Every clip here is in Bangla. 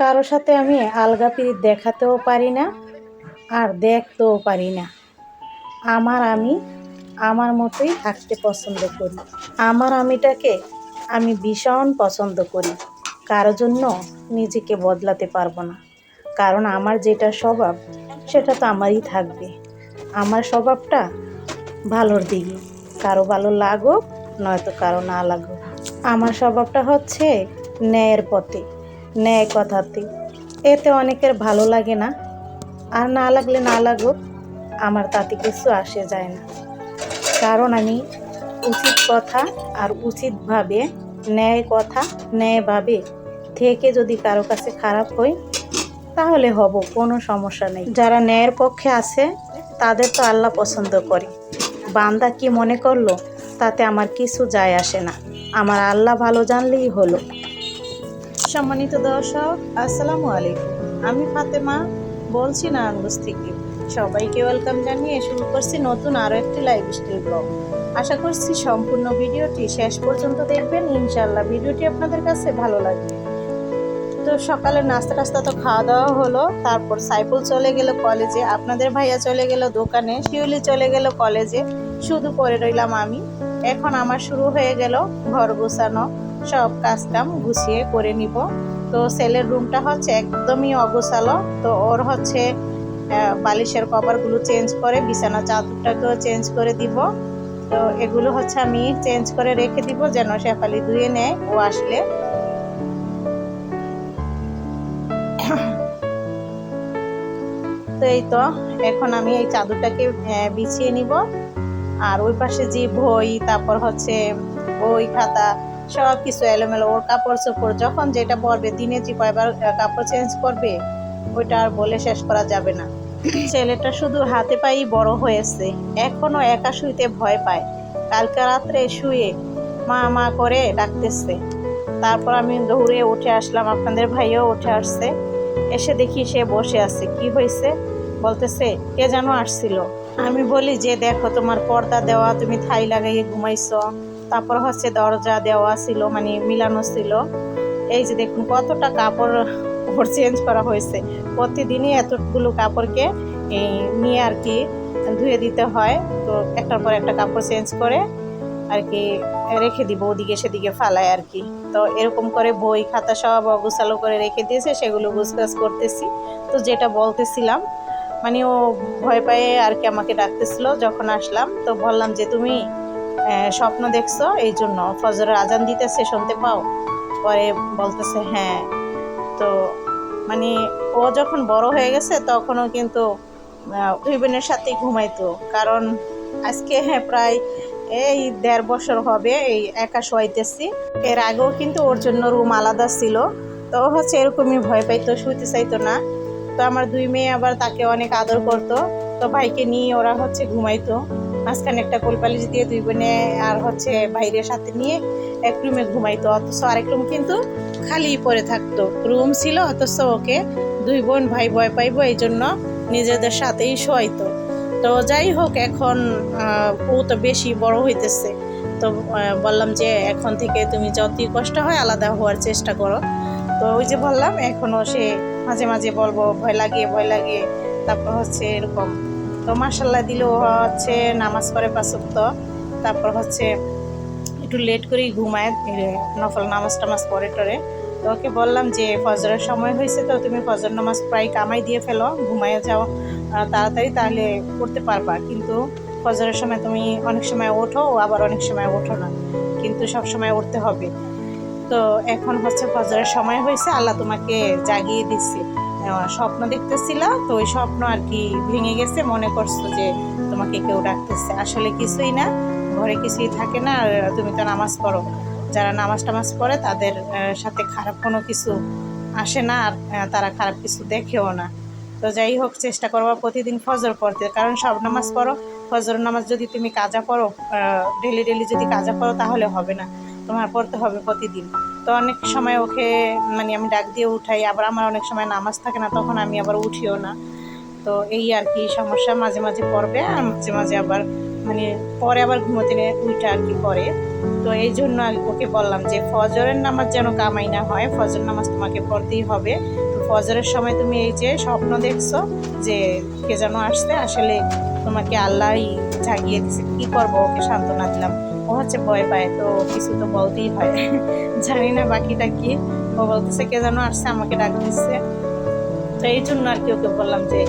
কারো সাথে আমি আলগা পিরিত দেখাতেও পারি না আর দেখতেও পারি না। আমি আমার মতোই থাকতে পছন্দ করি। আমার আমিটাকে আমি ভীষণ পছন্দ করি। কারো জন্য নিজেকে বদলাতে পারবো না, কারণ আমার যেটা স্বভাব সেটা তো আমারই থাকবে। আমার স্বভাবটা ভালোর দিকে, কারো ভালো লাগুক নয়তো কারো না লাগুক। আমার স্বভাবটা হচ্ছে ন্যায়ের পথে, ন্যায় কথাতে। এতে অনেকের ভালো লাগে না, আর না লাগলে না লাগুক, আমার তাতে কিছু আসে যায় না। কারণ আমি উচিত কথা আর উচিতভাবে, ন্যায় কথা ন্যায়ভাবে থেকে যদি কারো কাছে খারাপ হই তাহলে হব, কোনো সমস্যা নেই। যারা ন্যায়ের পক্ষে আছে তাদের তো আল্লাহ পছন্দ করে। বান্দা কি মনে করলো তাতে আমার কিছু যায় আসে না, আমার আল্লাহ ভালো জানলেই হলো। সম্মানিত দর্শক, আসসালামু আলাইকুম। আমি ফাতেমা বলছি নারায়ণগঞ্জ থেকে। সবাইকে ওয়েলকাম জানিয়ে শুরু করছি নতুন আরও একটি লাইফস্টাইল ব্লগ। আশা করছি সম্পূর্ণ ভিডিওটি শেষ পর্যন্ত দেখবেন, ইনশাআল্লাহ ভিডিওটি আপনাদের কাছে ভালো লাগবে। তো সকালে নাস্তা টাস্তা তো খাওয়া দাওয়া হলো, তারপর সাইফুল চলে গেল কলেজে, আপনাদের ভাইয়া চলে গেল দোকানে, শিউলি চলে গেল কলেজে, শুধু পড়ে রইলাম আমি। এখন আমার শুরু হয়ে গেল ঘর গোছানো, সব কাজকাম গুছিয়ে করে নিব। তো ছেলের রুমটা হচ্ছে একদমই অগোছালো, তো ওর হচ্ছে বালিশের কভারগুলো চেঞ্জ করে, বিছানা চাদরটাকেও চেঞ্জ করে দিব। তো এগুলো হচ্ছে আমি চেঞ্জ করে রেখে দিব যেন শেফালি ধুয়ে নেয় ও আসলে। তো এই তো এখন আমি এই চাদরটাকে বিছিয়ে নিব। আর ওই পাশে যে বই, তারপর হচ্ছে বই খাতা সব কিছু এলোমেলো, ওর কাপড় চোপড় যখন যেটা পরবে, দিনে যে কয়বার কাপড় চেঞ্জ করবে ওইটা আর বলে শেষ করা যাবে না। ছেলেটা শুধু হাতে পায়েই বড় হয়েছে, এখনো একা শুইতে ভয় পায়। কালকে রাত্রে শুয়ে মা মা করে ডাকতেছে। তারপর আমি দৌড়ে উঠে আসলাম, আপনাদের ভাইও উঠে আসছে। এসে দেখি সে বসে আছে। কি হয়েছে বলতেছে কে যেন আসছিল। আমি বলি যে দেখো তোমার পর্দা দেওয়া, তুমি থাই লাগাইয়ে ঘুমাইছো, তারপর হচ্ছে দরজা দেওয়া ছিল, মানে মিলানো ছিল। এই যে দেখুন কতটা কাপড় ওর চেঞ্জ করা হয়েছে। প্রতিদিনই এতগুলো কাপড়কে নিয়ে আর কি ধুয়ে দিতে হয়। তো একটার পর একটা কাপড় চেঞ্জ করে আর কি রেখে দিব, ওদিকে সেদিকে ফালায় আর কি। তো এরকম করে বই খাতা সব অগোছালো করে রেখে দিয়েছে, সেগুলো গুছগাছ করতেছি। তো যেটা বলতেছিলাম, মানে ও ভয় পায়ে আর কি আমাকে ডাকতেছিল। যখন আসলাম তো বললাম যে তুমি স্বপ্ন দেখছো, এই জন্য ফজরের আজান দিতেছে শুনতে পাও? পরে বলতেছে হ্যাঁ। তো মানে ও যখন বড় হয়ে গেছে তখনও কিন্তু দুই বোনের সাথেই ঘুমাইতো। কারণ আজকে প্রায় এই 1.5 বছর হবে এই একা শোয়াইতেছি। এর আগেও কিন্তু ওর জন্য রুম আলাদা ছিল। তো হচ্ছে এরকমই ভয় পাইতো, শুইতে চাইতো না। তো আমার দুই মেয়ে আবার তাকে অনেক আদর করতো। তো ভাইকে নিয়ে ওরা হচ্ছে ঘুমাইতো, মাঝখানে একটা কোলপালিশ দিয়ে দুই বোনে আর হচ্ছে ভাইয়ের সাথে নিয়ে এক রুমে ঘুমাইতো। অথচ আরেক রুম কিন্তু খালি পড়ে থাকতো, রুম ছিল অথচ ওকে দুই বোন ভাই ভয় পাইবো এই জন্য নিজেদের সাথেই শোয়াইতো। তো যাই হোক, এখন ও তো বেশি বড় হইতেছে। তো বললাম যে এখন থেকে তুমি যতই কষ্ট হয় আলাদা হওয়ার চেষ্টা করো। তো ওই যে বললাম এখনও সে মাঝে মাঝে বলবো ভয় লাগে ভয় লাগে, তারপর হচ্ছে এরকম। তো মাশাল্লাহ দিলেও হচ্ছে নামাজ পড়ে 5 ওয়াক্ত, তারপর হচ্ছে একটু লেট করেই ঘুমায়, নফল নামাজ টামাজ পড়ে টরে। তো ওকে বললাম যে ফজরের সময় হয়েছে, তো তুমি ফজর নামাজ প্রায় কামাই দিয়ে ফেলো, ঘুমাইয়ে যাও তাড়াতাড়ি, তাহলে পড়তে পারবা। কিন্তু ফজরের সময় তুমি অনেক সময় ওঠো, আবার অনেক সময় ওঠো না, কিন্তু সব সময় উঠতে হবে। তো এখন হচ্ছে ফজরের সময় হয়েছে, আল্লাহ তোমাকে জাগিয়ে দিচ্ছে। স্বপ্ন দেখতেছিলা, তো ওই স্বপ্ন আর কি ভেঙে গেছে, মনে করছো যে তোমাকে কেউ ডাকতেছে, আসলে কিছুই না, ঘরে কিছুই থাকে না। আর তুমি তো নামাজ পড়ো, যারা নামাজ টামাজ পড়ে তাদের সাথে খারাপ কোনো কিছু আসে না, আর তারা খারাপ কিছু দেখেও না। তো যাই হোক, চেষ্টা করবা প্রতিদিন ফজর পড়তে, কারণ সব নামাজ পড়ো, ফজর নামাজ যদি তুমি কাজা পড়ো, ডেলি ডেলি যদি কাজা পড়ো তাহলে হবে না, তোমার পড়তে হবে প্রতিদিন। তো অনেক সময় ওকে মানে আমি ডাক দিয়ে উঠাই, আবার আমার অনেক সময় নামাজ থাকে না, তখন আমি আবার উঠিও না। তো এই আর কি সমস্যা, মাঝে মাঝে পড়বে আর মাঝে মাঝে আবার মানে পরে আবার ঘুমোতে উঠে আর কি করে। তো এই জন্য ওকে বললাম যে ফজরের নামাজ যেন কামাই না হয়, ফজর নামাজ তোমাকে পড়তেই হবে, ফজরের সময় তুমি এই যে স্বপ্ন দেখছো যে কে যেন আসছে, আসলে তোমাকে আল্লাহই জাগিয়ে দিছে। কি করবো, ওকে সান্ত্বনা দিলাম। ও হচ্ছে ভয় পায়, তো কিছু তো বলতেই হয়। জানি না বাকিটা কি। ও বলতেছে কে যেন আসছে, আমাকে ডাক দিচ্ছে। তো এই জন্য আর কি ওকে বললাম যে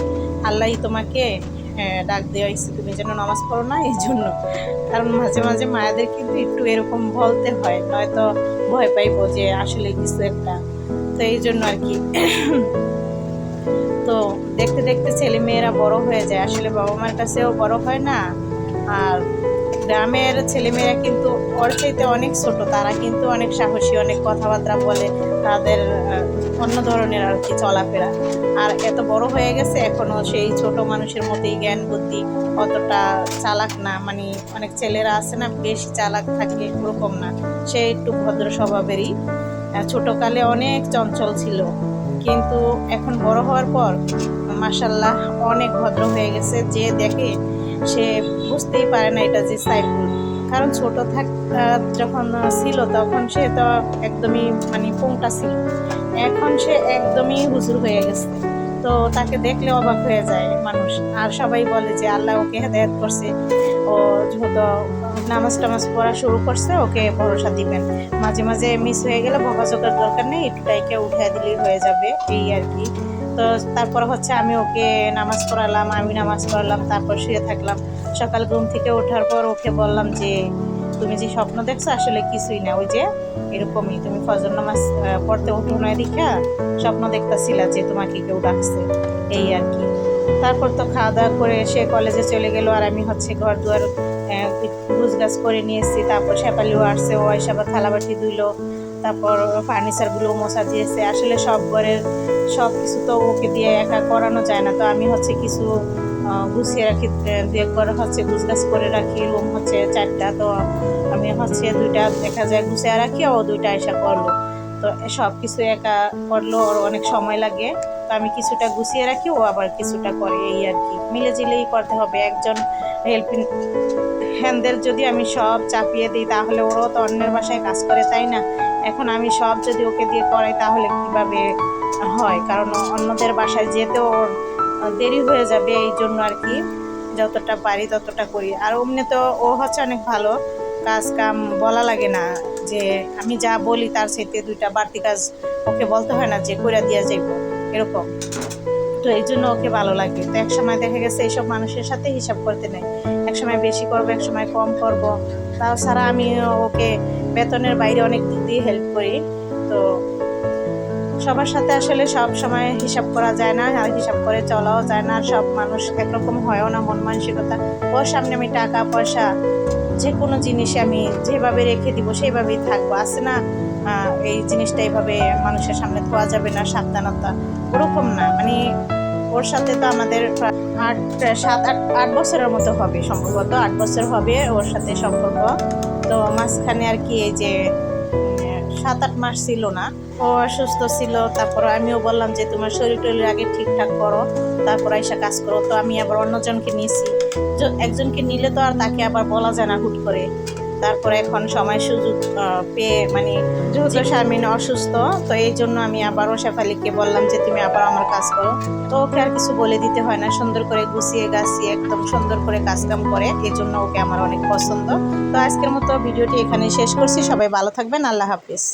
আল্লাহই তোমাকে ডাক দেওয়া হয়েছে, তুমি যেন নামাজ পড়ো না, এই জন্য। কারণ মাঝে মাঝে মায়েদের কিন্তু একটু এরকম বলতে হয়, নয়তো ভয় পাইবো যে আসলে কিছু একটা। তো এই জন্য আর কি। তো দেখতে দেখতে ছেলে মেয়েরা বড় হয়ে যায়, আসলে বাবা মার কাছেও বড় হয় না। আর গ্রামের ছেলেমেয়েরা কিন্তু ওর চাইতে অনেক ছোট, তারা কিন্তু অনেক সাহসী, অনেক কথাবার্তা বলে, তাদের অন্য ধরনের আর কি চলাফেরা। আর এত বড় হয়ে গেছে, এখনো সেই ছোট মানুষের মতোই জ্ঞান বুদ্ধি, অতটা চালাক না। মানে অনেক ছেলেরা আছে না বেশি চালাক থাকে, ওরকম না। সে একটু ভদ্র স্বভাবেরই। ছোটকালে অনেক চঞ্চল ছিল, কিন্তু এখন বড় হওয়ার পর মাশাল্লাহ অনেক ভদ্র হয়ে গেছে। যে দেখে সে বুঝতেই পারে না এটা যে সাইফুল। কারণ ছোট যখন ছিল তখন সে তো একদমই মানে পোংটা ছিল, এখন সে একদমই হুজুর হয়ে গেছে। তো তাকে দেখলে অবাক হয়ে যায় মানুষ। আর সবাই বলে যে আল্লাহ ওকে হেদায়েত করছে, ও যেহেতু নামাজ টামাজ পড়া শুরু করছে, ওকে ভরসা দিবেন। মাঝে মাঝে মিস হয়ে গেলে বকাঝকার দরকার নেই, একটু টাইকে উঠে দিলেই হয়ে যাবে, এই আর কি। তো তারপর হচ্ছে আমি ওকে নামাজ পড়ালাম, আমি নামাজ পড়ালাম, তারপর শুয়ে থাকলাম। সকাল ঘুম থেকে ওঠার পর ওকে বললাম যে তুমি যে স্বপ্ন দেখছো আসলে কিছুই না, ওই যে এরকমই, তুমি ফজর নামাজ পড়তে উঠো না দীক্ষা, স্বপ্ন দেখতেছিলা যে তোমাকে কেউ ডাকছে, এই আর কি। তারপর তো খাওয়া দাওয়া করে সে কলেজে চলে গেল, আর আমি হচ্ছে ঘর দুয়ার গুছগাছ করে নিয়েছি। তারপর শেফালিও আসছে, ও এসে আবার থালাবাটি ধুইলো, তারপর ফার্নিচারগুলো মোছা দিয়েছে। আসলে সব ঘরের সব কিছু তো ওকে দিয়ে একা করানো যায় না, তো আমি হচ্ছে কিছু গুছিয়ে রাখি, দু একবার হচ্ছে গুছগাছ করে রাখি। রুম হচ্ছে 4টা, তো আমি হচ্ছে 2টা দেখা যায় গুছিয়ে রাখি, ও 2টা এসে করলো। তো সব কিছু একা করলো, ওর অনেক সময় লাগে। তো আমি কিছুটা গুছিয়ে রাখি, ও আবার কিছুটা করে, এই আর কি। মিলে জিলেই করতে হবে। একজন হেল্পিং হ্যান্ডেল যদি আমি সব চাপিয়ে দিই, তাহলে ওরাও তো অন্যের বাসায় কাজ করে, তাই না? এখন আমি সব যদি ওকে দিয়ে করাই, তাহলে কিভাবে হয়? কারণ অন্যদের বাসায় যেতেও ওর দেরি হয়ে যাবে, এই জন্য আর কি যতটা পারি ততটা করি। আর অমনি তো ও হচ্ছে অনেক ভালো, কাজ কাম বলা লাগে না, যে আমি যা বলি তার সাথে 2টা বাড়তি কাজ ওকে বলতে হয় না যে কইরা দিয়া যাইব, এরকম। তো এই জন্য ওকে ভালো লাগে। তো এক সময় দেখা গেছে এইসব মানুষের সাথে হিসাব করতে নেই, এক সময় বেশি করবো, এক সময় কম করব। তাছাড়া আমি ওকে বেতনের বাইরে অনেক দিক দিয়ে হেল্প করি। তো সবার সাথে আসলে সব সময় হিসাব করা যায় না, আর হিসাব করে চলাও যায় না। আর সব মানুষ একরকম হয়ও না, মন মানসিকতা। ওর সামনে আমি টাকা পয়সা যে কোনো জিনিস আমি যেভাবে রেখে দিব সেইভাবেই থাকবো, আছে না এই জিনিসটা এইভাবে মানুষের সামনে ধোয়া যাবে না, সাবধানতা, ওরকম না। মানে ওর সাথে তো আমাদের 8 বছরের মতো হবে, সম্ভবত 8 বছর হবে ওর সাথে সম্পর্ক। তো মাঝখানে আর কি এই যে 7-8 মাস ছিল না, ও অসুস্থ ছিল। তারপর আমিও বললাম যে তোমার শরীর টরীর আগে ঠিকঠাক করো, তারপর আইসা কাজ করো। তো আমি আবার অন্যজনকে নিয়েছি, একজনকে নিলে তো আর তাকে আবার বলা যায় না হুট করে। তারপরে এখন সময় সুযোগ পেয়ে, মানে যেহেতু শারমিন অসুস্থ, তো এই জন্য আমি আবারও শেফালিকে বললাম যে তুমি আবার আমার কাজ করো। তো ওকে আর কিছু বলে দিতে হয় না, সুন্দর করে গুছিয়ে গাছিয়ে একদম সুন্দর করে কাজকাম করে, এই জন্য ওকে আমার অনেক পছন্দ। তো আজকের মতো ভিডিওটি এখানে শেষ করছি। সবাই ভালো থাকবেন, আল্লাহ হাফিজ।